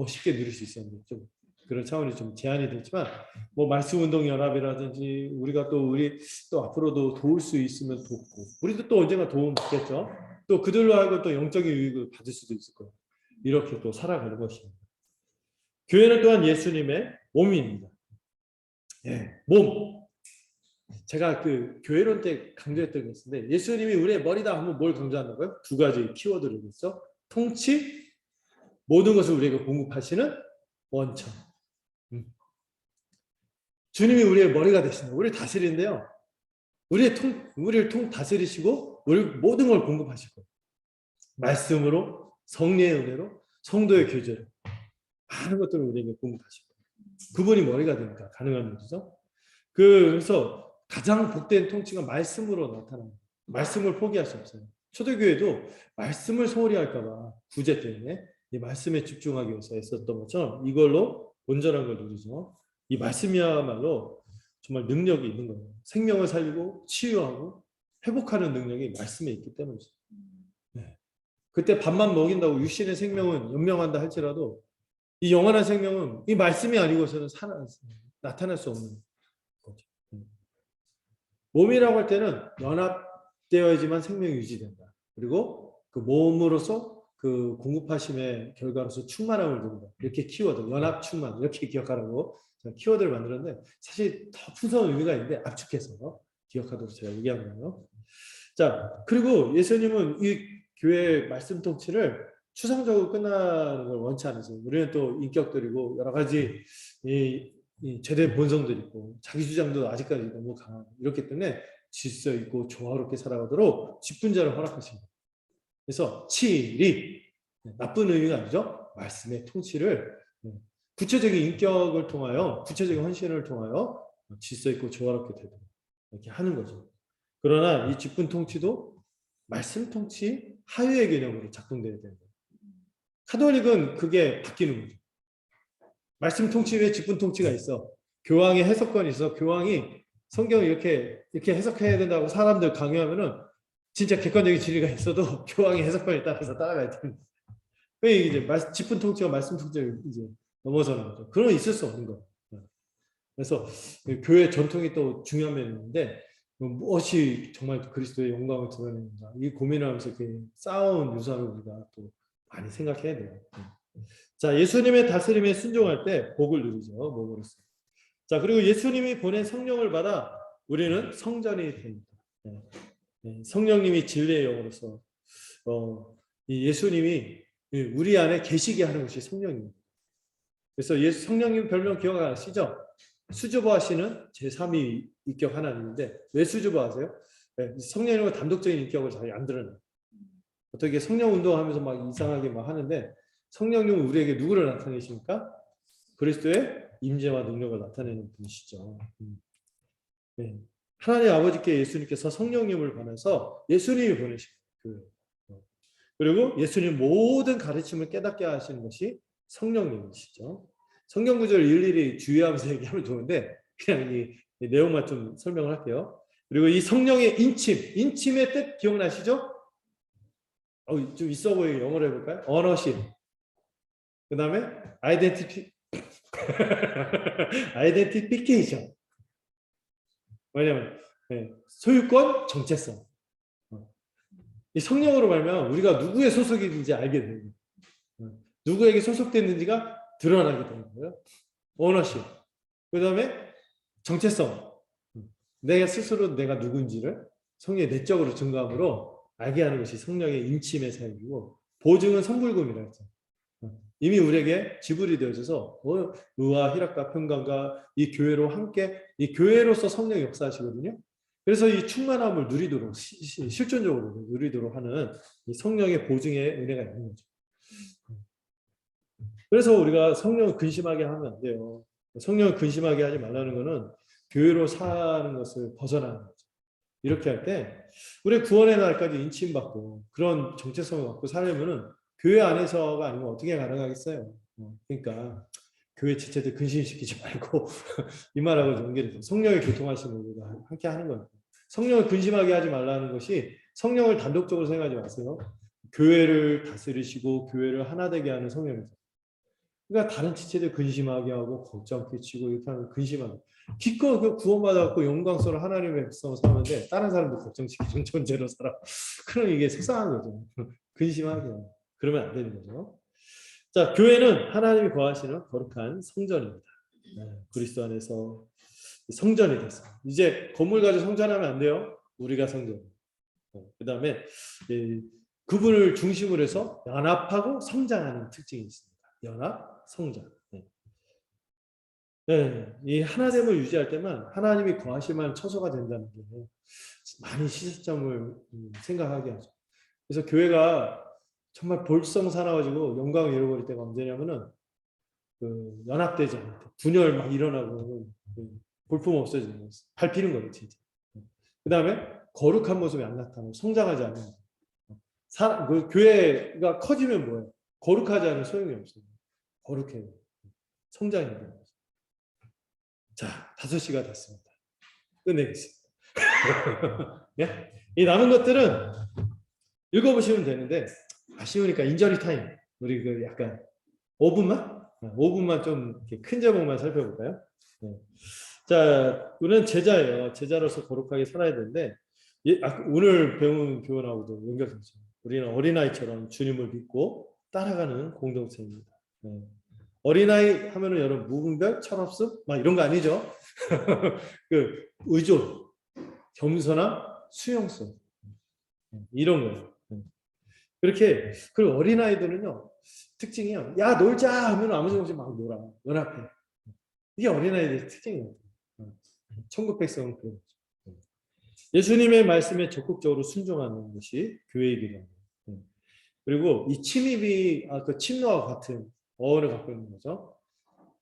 쉽게 누릴 수 있었는데 좀 그런 차원이 좀 제한이 됐지만 뭐 말씀운동연합이라든지 우리가 우리 앞으로도 도울 수 있으면 돕고 우리도 또 언젠가 도움 받겠죠. 또 그들로 하여금 또 영적인 유익을 받을 수도 있을 거예요. 이렇게 또 살아가는 것입니다. 교회는 또한 예수님의 몸입니다. 예, 몸. 제가 그 교회론 때 강조했던 게 있는데 예수님이 우리의 머리다 하면 뭘 강조한다고요? 두 가지 키워드를 했죠. 통치, 모든 것을 우리에게 공급하시는 원천. 주님이 우리의 머리가 되신다. 우리를 다스리는데요. 우리를 다스리시고 우리 모든 걸 공급하실 거예요. 말씀으로, 성령의 은혜로, 성도의 교제로 많은 것들을 우리에게 공급하실 거예요. 그분이 머리가 되니까 가능한 일이죠. 그래서 가장 복된 통치가 말씀으로 나타납니다. 말씀을 포기할 수 없어요. 초대교회도 말씀을 소홀히 할까봐 구제 때문에 이 말씀에 집중하기 위해서 했었던 것처럼 이걸로 온전한 걸 누리죠. 이 말씀이야말로 정말 능력이 있는 거예요. 생명을 살리고 치유하고 회복하는 능력이 말씀에 있기 때문이죠. 네. 그때 밥만 먹인다고 육신의 생명은 연명한다 할지라도 이 영원한 생명은 이 말씀이 아니고서는 나타날 수 없는 거죠. 몸이라고 할 때는 연합되어야지만 생명이 유지된다. 그리고 그 몸으로서 그 공급하심의 결과로서 충만함을 줍니다. 이렇게 키워드, 연합 충만 이렇게 기억하라고 키워드를 만들었는데 사실 더 풍성한 의미가 있는데 압축해서 기억하도록 제가 얘기한 거예요. 자, 그리고 예수님은 이 교회 말씀 통치를 추상적으로 끝나는 걸 원치 않으세요. 우리는 또 인격들이고 여러 가지 이 죄된 본성들이 있고 자기 주장도 아직까지 너무 강하고 이렇기 때문에 질서 있고 조화롭게 살아가도록 직분자를 허락하십니다. 그래서 치리, 나쁜 의미가 아니죠. 말씀의 통치를 구체적인 인격을 통하여 구체적인 헌신을 통하여 질서 있고 조화롭게 되도록 이렇게 하는 거죠. 그러나 이 직분 통치도 말씀 통치 하위의 개념으로 작동돼야 되는 거예요. 카톨릭은 그게 바뀌는 거죠. 말씀 통치 외에 직분 통치가 있어. 교황의 해석권이 있어. 교황이 성경을 이렇게 해석해야 된다고 사람들 강요하면은 진짜 객관적인 진리가 있어도 교황의 해석권에 따라서 따라가야 됩니다. 왜 이제 직분 통치가 말씀 통치를 이제 넘어서는 거죠. 그런 있을 수 없는 거예요. 그래서 교회 전통이 또 중요한 면이 있는데 무엇이 정말 그리스도의 영광을 드러내는가 이 고민하면서 이렇게 쌓아온 유산을 우리가 또 많이 생각해야 돼요. 자, 예수님의 다스림에 순종할 때 복을 누리죠. 몸으로써. 자, 그리고 예수님이 보낸 성령을 받아 우리는 성전이 됩니다. 성령님이 진리의 영으로서 이 예수님이 우리 안에 계시게 하는 것이 성령입니다. 그래서 성령님 별명 기억하시죠? 수주보하시는 제3위 인격 하나님인데 왜 수주보하세요? 성령님은 단독적인 인격을 잘 안 드러내요. 어떻게 성령 운동하면서 막 이상하게 막 하는데 성령님은 우리에게 누구를 나타내십니까? 그리스도의 임재와 능력을 나타내는 분이시죠. 네. 하나님 아버지께 예수님께서 성령님을 보내서 예수님이 보내신 거예요. 그리고 예수님 모든 가르침을 깨닫게 하시는 것이 성령님이시죠. 성경 구절을 일일이 주의하면서 얘기하면 좋은데 그냥 이 내용만 좀 설명을 할게요. 그리고 이 성령의 인침의 뜻 기억나시죠? 좀 있어 보이게 영어로 해볼까요? 언어십. 그 다음에 아이덴티피케이션. 왜냐면 소유권, 정체성. 이 성령으로 말하면 우리가 누구의 소속인지 알게 되는 거예요. 누구에게 소속됐는지가 드러나게 되는 거예요. 오너십. 그 다음에 정체성. 내가 스스로 내가 누군지를 성령의 내적으로 증거함으로 알게 하는 것이 성령의 인침의 사역이고 보증은 선불금이라 했죠. 이미 우리에게 지불이 되어져서 의와 희락과 평강과 이 교회로 함께 이 교회로서 성령이 역사하시거든요. 그래서 이 충만함을 누리도록 실존적으로 누리도록 하는 이 성령의 보증의 은혜가 있는 거죠. 그래서 우리가 성령을 근심하게 하면 안 돼요. 성령을 근심하게 하지 말라는 것은 교회로 사는 것을 벗어나는 거죠. 이렇게 할 때 우리 구원의 날까지 인침받고 그런 정체성을 갖고 살려면은 교회 안에서가 아니면 어떻게 가능하겠어요. 그러니까 교회 지체들 근심시키지 말고 이 말하고 연결해서 성령의 교통하시는 우리가 함께 하는 거예요. 성령을 근심하게 하지 말라는 것이 성령을 단독적으로 생각하지 마세요. 교회를 다스리시고 교회를 하나 되게 하는 성령이죠. 그러니까 다른 지체들 근심하게 하고 걱정 끼치고 이렇게 하면 근심하게. 기껏 구원받아갖고 영광스러운 하나님의 백성을 사는데 다른 사람도 걱정시키는 존재로 살아. 그럼 이게 속상한 거죠. 근심하게. 그러면 안 되는 거죠. 자, 교회는 하나님이 거하시는 거룩한 성전입니다. 그리스도 안에서 성전이 됐어요. 이제 건물 가지고 성전하면 안 돼요. 우리가 성전. 그 다음에 그분을 중심으로 해서 연합하고 성장하는 특징이 있습니다. 연합, 성장. 예, 이 하나됨을 유지할 때만 하나님이 거하실 만한 처소가 된다는 게 많이 시시점을 생각하게 하죠. 그래서 교회가 정말 볼성사나워지고 영광을 잃어버릴 때가 언제냐면은 그 연합되지 않을 때, 분열 막 일어나고 볼품 없어지는 밟히는 거예요, 진짜. 그 다음에 거룩한 모습이 안 나타나고 성장하지 않는 그 교회가 커지면 뭐예요? 거룩하지 않은 소용이 없어요. 거룩해요. 성장이 돼요. 자, 5시가 됐습니다. 끝내겠습니다. 예? 이 남은 것들은 읽어보시면 되는데 아쉬우니까 인저리 타임 우리 그 약간 5분만? 5분만 좀 큰 제목만 살펴볼까요? 네. 자, 우리는 제자예요. 제자로서 거룩하게 살아야 되는데 오늘 배운 교훈하고도 연결되죠. 우리는 어린아이처럼 주님을 믿고 따라가는 공동체입니다. 네. 어린아이 하면은 여러분 무분별, 철없음 막 이런 거 아니죠? 그 의존, 겸손함, 수용성 이런 거예요. 그렇게 그 어린아이들은요 특징이요. 야 놀자 하면 아무 생각 없이 막 놀아. 연합해. 이게 어린아이들의 특징이에요. 천국 백성은 그런 거죠. 예수님의 말씀에 적극적으로 순종하는 것이 교회의 길이에요. 그리고 이 침입이 그 침노와 같은 어원을 갖고 있는 거죠.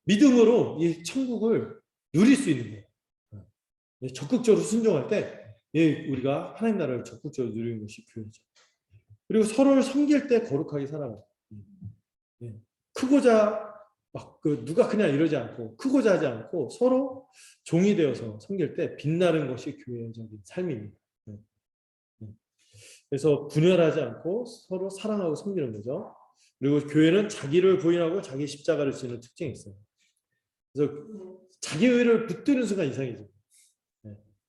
믿음으로 이 천국을 누릴 수 있는 거예요. 적극적으로 순종할 때 우리가 하나님 나라를 적극적으로 누리는 것이 교회죠. 그리고 서로를 섬길 때 거룩하게 살아가요. 크고자 막 누가 그냥 이러지 않고 크고자 하지 않고 서로 종이 되어서 섬길 때 빛나는 것이 교회적인 삶입니다. 그래서 분열하지 않고 서로 사랑하고 섬기는 거죠. 그리고 교회는 자기를 부인하고 자기 십자가를 지는 특징이 있어요. 그래서 자기 의를 붙드는 순간 이상이죠.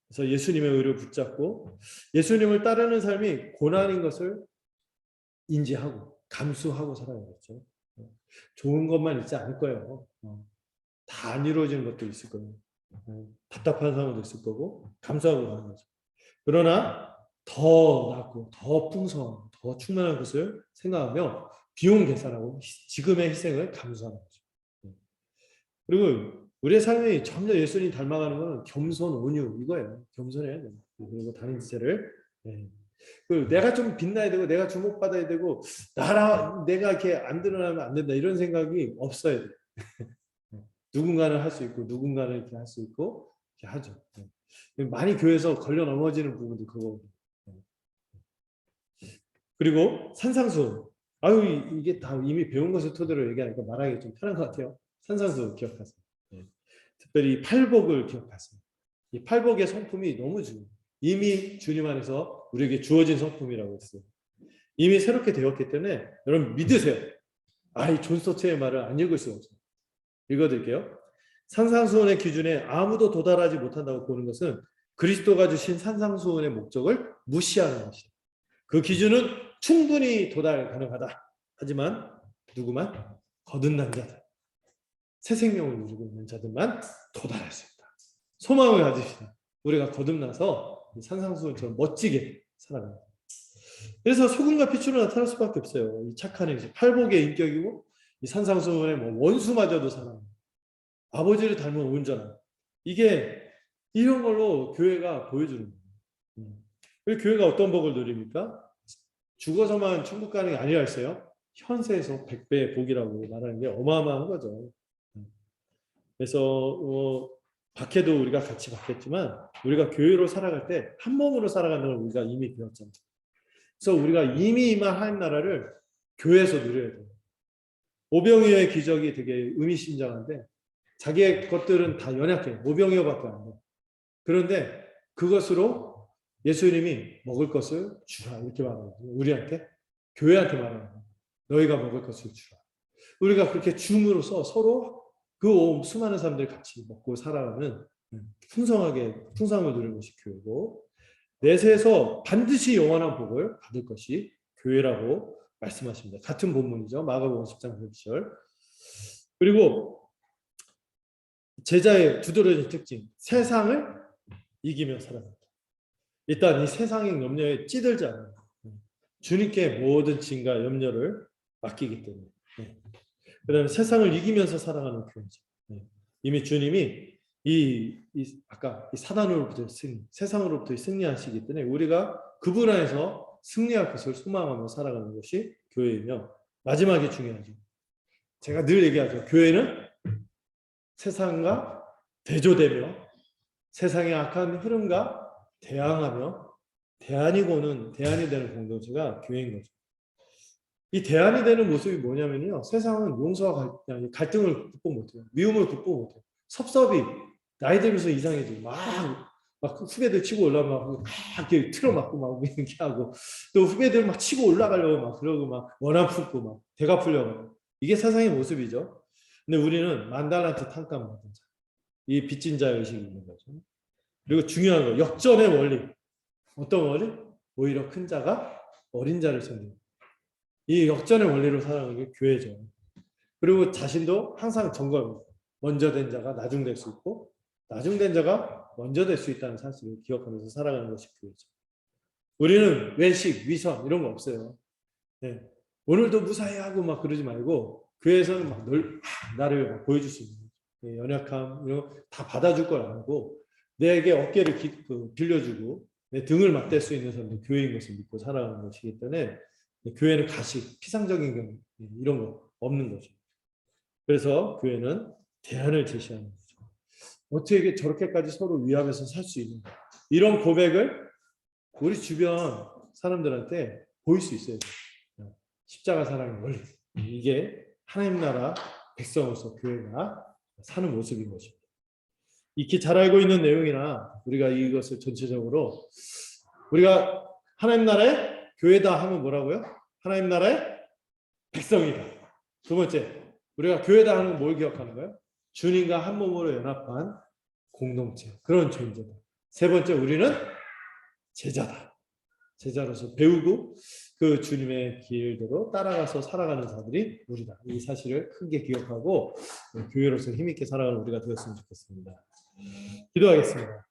그래서 예수님의 의를 붙잡고 예수님을 따르는 삶이 고난인 것을 인지하고 감수하고 살아야겠죠. 좋은 것만 있지 않을 거예요. 다 안 이루어지는 것도 있을 거예요. 답답한 상황도 있을 거고 감수하고 가는 거죠. 그러나 더 낫고 더 풍성하고 더 충만한 것을 생각하며 비용 계산하고 지금의 희생을 감수하는 거죠. 그리고 우리의 삶이 점점 예수님 닮아가는 것은 겸손, 온유 이거예요. 겸손해야 돼요. 그리고 다른 지체를 내가 좀 빛나야 되고 내가 주목받아야 되고 내가 이렇게 안 드러나면 안 된다 이런 생각이 없어야 돼요. 누군가는 할 수 있고 누군가는 이렇게 할 수 있고 이렇게 하죠. 많이 교회에서 걸려 넘어지는 부분도 그거. 그리고 산상수. 아유 이게 다 이미 배운 것을 토대로 얘기하니까 말하기 좀 편한 것 같아요. 산상수 기억하세요. 특별히 팔복을 기억하세요. 이 팔복의 성품이 너무 중요해요. 이미 주님 안에서 우리에게 주어진 성품이라고 했어요. 이미 새롭게 되었기 때문에 여러분 믿으세요. 이 존 스토츠의 말을 안 읽을 수가 없어요. 읽어드릴게요. 산상수훈의 기준에 아무도 도달하지 못한다고 보는 것은 그리스도가 주신 산상수훈의 목적을 무시하는 것이다. 그 기준은 충분히 도달 가능하다. 하지만 누구만? 거듭난 자들. 새 생명을 누리고 있는 자들만 도달할 수 있다. 소망을 가지시다. 우리가 거듭나서 산상수훈처럼 멋지게 살아갑니다. 그래서 소금과 피추로 나타날 수밖에 없어요. 이 착한 행실, 팔복의 인격이고 이 산상수훈의 원수마저도 사랑합니다. 아버지를 닮은 온전함. 이게 이런 걸로 교회가 보여주는 거예요. 그리고 교회가 어떤 복을 누립니까? 죽어서만 천국 가는 게 아니라 했어요. 현세에서 100배의 복이라고 말하는 게 어마어마한 거죠. 그래서 박해도 우리가 같이 받겠지만 우리가 교회로 살아갈 때 한 몸으로 살아가는 걸 우리가 이미 배웠잖아요. 그래서 우리가 이미 임한 하나님 나라를 교회에서 누려야 돼요. 오병이어의 기적이 되게 의미심장한데 자기의 것들은 다 연약해요. 오병이어밖에 안 돼요. 그런데 그것으로 예수님이 먹을 것을 주라 이렇게 말하거든요. 우리한테 교회한테 말하는 너희가 먹을 것을 주라. 우리가 그렇게 줌으로써 서로 그 수많은 사람들이 같이 먹고 살아가는 풍성함을 누리는 것이 교회고 내세에서 반드시 영원한 복을 받을 것이 교회라고 말씀하십니다. 같은 본문이죠. 마가복음 10장 1절. 그리고 제자의 두드러진 특징, 세상을 이기며 살아간다. 일단 이 세상의 염려에 찌들지 않아요. 주님께 모든 짐과 염려를 맡기기 때문에. 그 다음에 세상을 이기면서 살아가는 교회죠. 이미 주님이 아까 이 사단으로부터 세상으로부터 승리하시기 때문에 우리가 그분 안에서 승리할 것을 소망하며 살아가는 것이 교회이며, 마지막이 중요하죠. 제가 늘 얘기하죠. 교회는 세상과 대조되며 세상의 악한 흐름과 대항하며 대안이 되는 공동체가 교회인 거죠. 이 대안이 되는 모습이 뭐냐면요. 세상은 용서와 갈등을 극복 못해요. 미움을 극복 못해요. 섭섭이 나이 들면서 이상해지고 막 후배들 치고 올라가고 막 이렇게 틀어맞고 막 이렇게 하고, 또 후배들 막 치고 올라가려고 막 그러고 막 원한 품고 막 대가 풀려고. 이게 세상의 모습이죠. 근데 우리는 만달란트 탕감 받은 자, 이 빚진 자 의식이 있는 거죠. 그리고 중요한 거, 역전의 원리. 어떤 원리? 오히려 큰 자가 어린 자를 섬기는. 이 역전의 원리로 살아가는 게 교회죠. 그리고 자신도 항상 점검. 먼저 된 자가 나중될 수 있고, 나중된 자가 먼저 될 수 있다는 사실을 기억하면서 살아가는 것이 교회죠. 우리는 외식, 위선 이런 거 없어요. 네. 오늘도 무사히하고 막 그러지 말고, 교회에서는 막 나를 막 보여줄 수 있는 거죠. 연약함 이런 거 다 받아줄 걸 알고, 내게 어깨를 빌려주고 내 등을 맞댈 수 있는 사람이 교회인 것을 믿고 살아가는 것이기 때문에, 교회는 가식, 피상적인 경우 이런 거 없는 거죠. 그래서 교회는 대안을 제시하는 거죠. 어떻게 저렇게까지 서로 위하면서 살 수 있는가? 이런 고백을 우리 주변 사람들한테 보일 수 있어야 돼요. 십자가 사랑의 원리. 이게 하나님 나라 백성으로서 교회가 사는 모습인 것입니다. 익히 잘 알고 있는 내용이나 우리가 이것을 전체적으로 우리가 하나님 나라의 교회다 하면 뭐라고요? 하나님 나라의 백성이다. 두 번째, 우리가 교회다 하는 건 뭘 기억하는 거예요? 주님과 한 몸으로 연합한 공동체, 그런 존재다. 세 번째, 우리는 제자다. 제자로서 배우고 그 주님의 길대로 따라가서 살아가는 자들이 우리다. 이 사실을 크게 기억하고 교회로서 힘있게 살아가는 우리가 되었으면 좋겠습니다. 기도하겠습니다.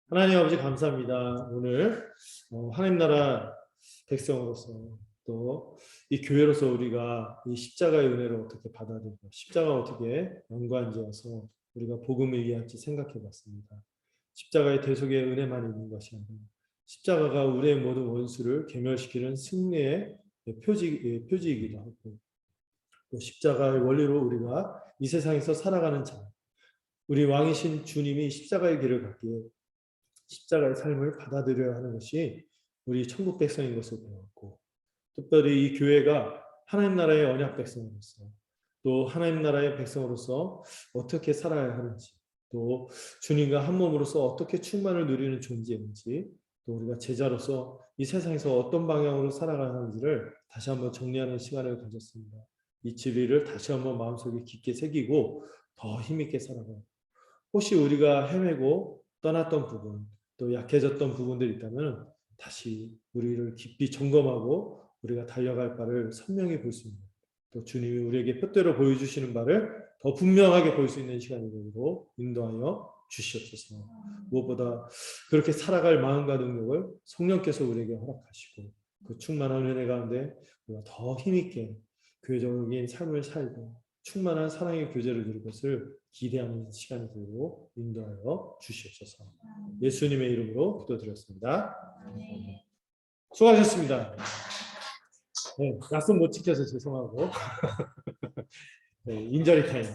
하나님 아버지 감사합니다. 오늘 하나님 나라 백성으로서 또 이 교회로서 우리가 이 십자가의 은혜를 어떻게 받아들이고 십자가 어떻게 연관지어서 우리가 복음을 이해할지 생각해 봤습니다. 십자가의 대속의 은혜만 있는 것이 아니라 십자가가 우리의 모든 원수를 괴멸시키는 승리의 표지이기도 하고, 또 십자가의 원리로 우리가 이 세상에서 살아가는 자, 우리 왕이신 주님이 십자가의 길을 걷기에 십자가의 삶을 받아들여야 하는 것이 우리 천국 백성인 것을 배웠고, 특별히 이 교회가 하나님 나라의 언약 백성으로서 또 하나님 나라의 백성으로서 어떻게 살아야 하는지, 또 주님과 한 몸으로서 어떻게 충만을 누리는 존재인지, 또 우리가 제자로서 이 세상에서 어떤 방향으로 살아가야 하는지를 다시 한번 정리하는 시간을 가졌습니다. 이 진리를 다시 한번 마음속에 깊게 새기고 더 힘있게 살아가고, 혹시 우리가 헤매고 떠났던 부분, 또 약해졌던 부분들이 있다면 다시 우리를 깊이 점검하고 우리가 달려갈 바를 선명히 볼 수 있는, 또 주님이 우리에게 표대로 보여주시는 바를 더 분명하게 볼 수 있는 시간이 되도록 인도하여 주시옵소서. 무엇보다 그렇게 살아갈 마음과 능력을 성령께서 우리에게 허락하시고, 그 충만한 은혜 가운데 우리가 더 힘있게 교회적인 삶을 살고 충만한 사랑의 교제를 누릴 것을 기대하는 시간이 되도록 인도하여 주시옵소서. 예수님의 이름으로 기도드렸습니다. 수고하셨습니다. 네, 약속 못 지켜서 죄송하고 네, 인절이 타임.